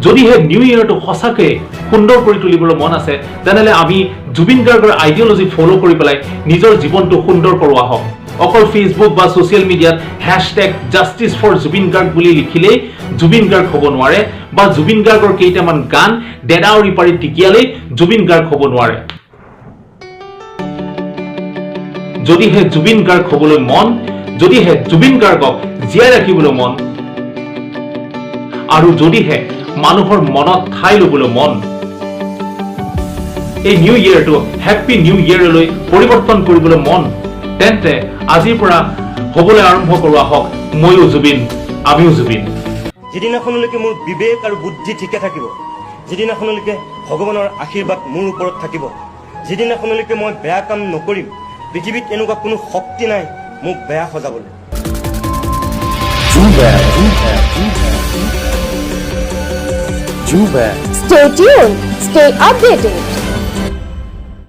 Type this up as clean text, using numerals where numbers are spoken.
যদিহে নিউ ইয়েৰটো সঁচাকৈ সুন্দৰ কৰি তুলিবলৈ মন আছে তেনেহ'লে আমি জুবিন গাৰ্গৰ আইডিঅলজি ফ'ল' কৰি পেলাই নিজৰ জীৱনটো সুন্দৰ কৰোৱা হওক অকল ফেচবুক বা ছ'চিয়েল মিডিয়াত #জাষ্টিছ ফৰ জুবিন গাৰ্গ বুলি লিখিলেই জুবিন গাৰ্গ হ'ব নোৱাৰে বা জুবিন গাৰ্গৰ কেইটামান গান ডেডা উৰি পাৰি টিকিয়ালেই জুবিন গাৰ্গ হ'ব নোৱাৰে যদিহে জুবিন গাৰ্গ হ'বলৈ মন যদিহে জুবিন গাৰ্গক জীয়াই ৰাখিবলৈ মন আৰু যদিহে মানুহৰ মনত ঠাই ল'বলৈ মন এই নিউ ইয়েৰটো হেপ্পী নিউ ইয়েৰলৈ পৰিৱৰ্তন কৰিবলৈ মন তেন্তে আজিৰ পৰা হ'বলৈ আৰম্ভ কৰোৱা হওক ময়ো জুবিন আমিও জুবিন যেদিনাখনলৈকে মোৰ বিবেক আৰু বুদ্ধি ঠিকে থাকিব যেদিনাখনলৈকে ভগৱানৰ আশীৰ্বাদ মোৰ ওপৰত থাকিব যেদিনাখনলৈকে মই বেয়া কাম নকৰিম পৃথিৱীত এনেকুৱা কোনো শক্তি নাই মোক বেয়া সজাবলৈ Stay tuned, stay updated.